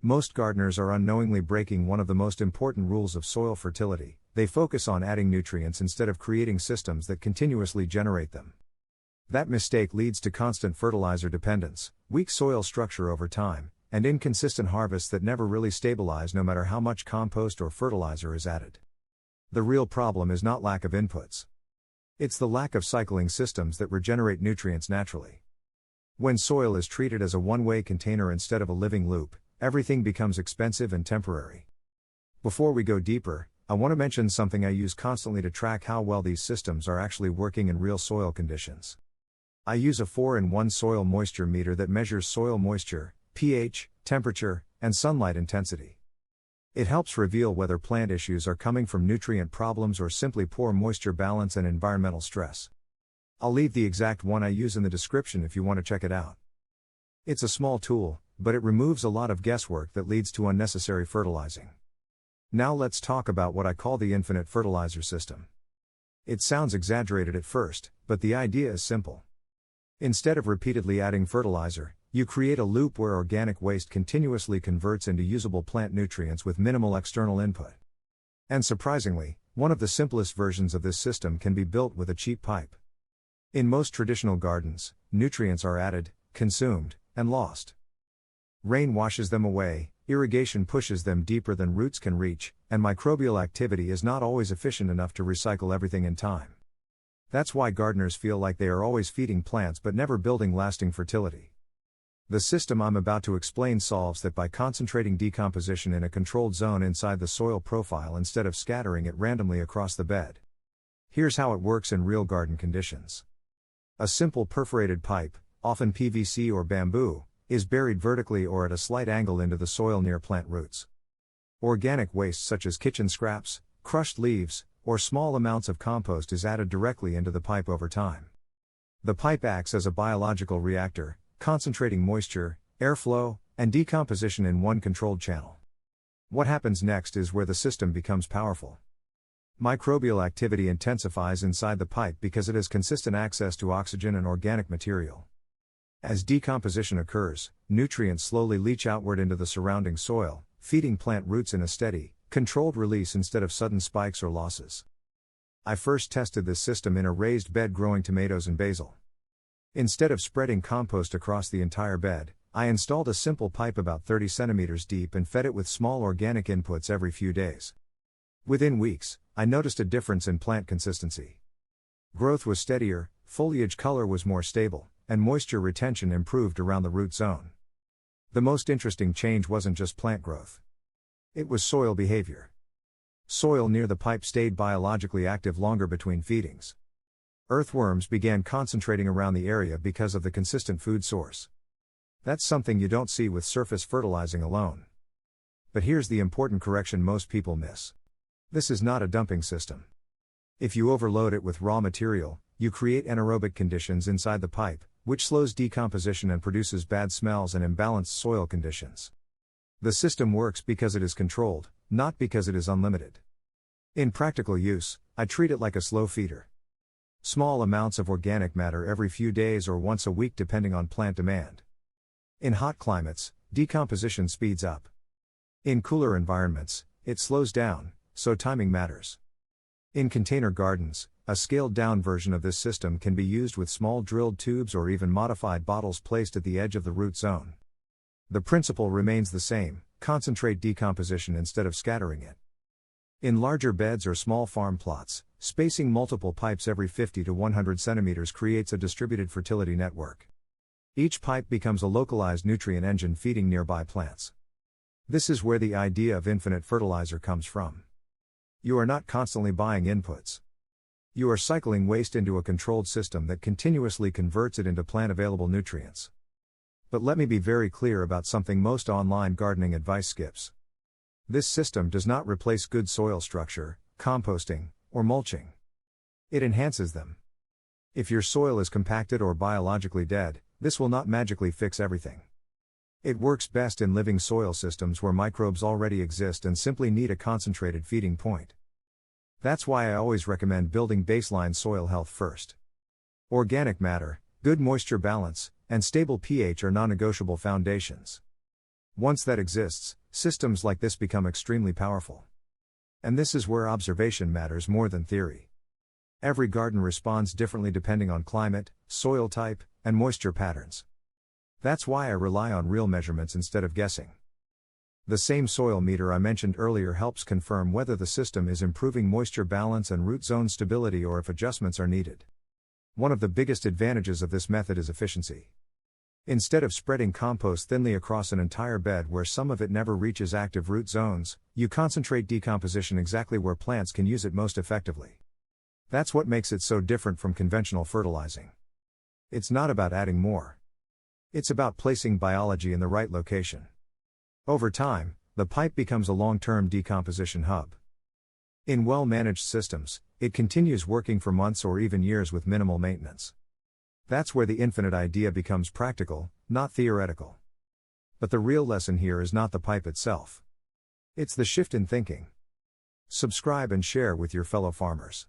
Most gardeners are unknowingly breaking one of the most important rules of soil fertility. They focus on adding nutrients instead of creating systems that continuously generate them. That mistake leads to constant fertilizer dependence, weak soil structure over time, and inconsistent harvests that never really stabilize no matter how much compost or fertilizer is added. The real problem is not lack of inputs. It's the lack of cycling systems that regenerate nutrients naturally. When soil is treated as a one-way container instead of a living loop, everything becomes expensive and temporary. Before we go deeper, I want to mention something I use constantly to track how well these systems are actually working in real soil conditions. I use a 4-in-1 soil moisture meter that measures soil moisture, pH, temperature, and sunlight intensity. It helps reveal whether plant issues are coming from nutrient problems or simply poor moisture balance and environmental stress. I'll leave the exact one I use in the description if you want to check it out. It's a small tool, but it removes a lot of guesswork that leads to unnecessary fertilizing. Now let's talk about what I call the infinite fertilizer system. It sounds exaggerated at first, but the idea is simple. Instead of repeatedly adding fertilizer, you create a loop where organic waste continuously converts into usable plant nutrients with minimal external input. And surprisingly, one of the simplest versions of this system can be built with a cheap pipe. In most traditional gardens, nutrients are added, consumed, and lost. Rain washes them away, irrigation pushes them deeper than roots can reach, and microbial activity is not always efficient enough to recycle everything in time. That's why gardeners feel like they are always feeding plants but never building lasting fertility. The system I'm about to explain solves that by concentrating decomposition in a controlled zone inside the soil profile instead of scattering it randomly across the bed. Here's how it works in real garden conditions. A simple perforated pipe, often PVC or bamboo, is buried vertically or at a slight angle into the soil near plant roots. Organic waste such as kitchen scraps, crushed leaves, or small amounts of compost is added directly into the pipe over time. The pipe acts as a biological reactor, concentrating moisture, airflow, and decomposition in one controlled channel. What happens next is where the system becomes powerful. Microbial activity intensifies inside the pipe because it has consistent access to oxygen and organic material. As decomposition occurs, nutrients slowly leach outward into the surrounding soil, feeding plant roots in a steady, controlled release instead of sudden spikes or losses. I first tested this system in a raised bed growing tomatoes and basil. Instead of spreading compost across the entire bed, I installed a simple pipe about 30 centimeters deep and fed it with small organic inputs every few days. Within weeks, I noticed a difference in plant consistency. Growth was steadier, foliage color was more stable, and moisture retention improved around the root zone. The most interesting change wasn't just plant growth. It was soil behavior. Soil near the pipe stayed biologically active longer between feedings. Earthworms began concentrating around the area because of the consistent food source. That's something you don't see with surface fertilizing alone. But here's the important correction most people miss. This is not a dumping system. If you overload it with raw material, you create anaerobic conditions inside the pipe, which slows decomposition and produces bad smells and imbalanced soil conditions. The system works because it is controlled, not because it is unlimited. In practical use, I treat it like a slow feeder. Small amounts of organic matter every few days or once a week depending on plant demand. In hot climates, decomposition speeds up. In cooler environments, it slows down, so timing matters. In container gardens, a scaled-down version of this system can be used with small drilled tubes or even modified bottles placed at the edge of the root zone. The principle remains the same: concentrate decomposition instead of scattering it. In larger beds or small farm plots, spacing multiple pipes every 50 to 100 centimeters creates a distributed fertility network. Each pipe becomes a localized nutrient engine feeding nearby plants. This is where the idea of infinite fertilizer comes from. You are not constantly buying inputs. You are cycling waste into a controlled system that continuously converts it into plant-available nutrients. But let me be very clear about something most online gardening advice skips. This system does not replace good soil structure, composting, or mulching. It enhances them. If your soil is compacted or biologically dead, this will not magically fix everything. It works best in living soil systems where microbes already exist and simply need a concentrated feeding point. That's why I always recommend building baseline soil health first. Organic matter, good moisture balance, and stable pH are non-negotiable foundations. Once that exists, systems like this become extremely powerful. And this is where observation matters more than theory. Every garden responds differently depending on climate, soil type, and moisture patterns. That's why I rely on real measurements instead of guessing. The same soil meter I mentioned earlier helps confirm whether the system is improving moisture balance and root zone stability or if adjustments are needed. One of the biggest advantages of this method is efficiency. Instead of spreading compost thinly across an entire bed where some of it never reaches active root zones, you concentrate decomposition exactly where plants can use it most effectively. That's what makes it so different from conventional fertilizing. It's not about adding more. It's about placing biology in the right location. Over time, the pipe becomes a long-term decomposition hub. In well-managed systems, it continues working for months or even years with minimal maintenance. That's where the infinite idea becomes practical, not theoretical. But the real lesson here is not the pipe itself. It's the shift in thinking. Subscribe and share with your fellow farmers.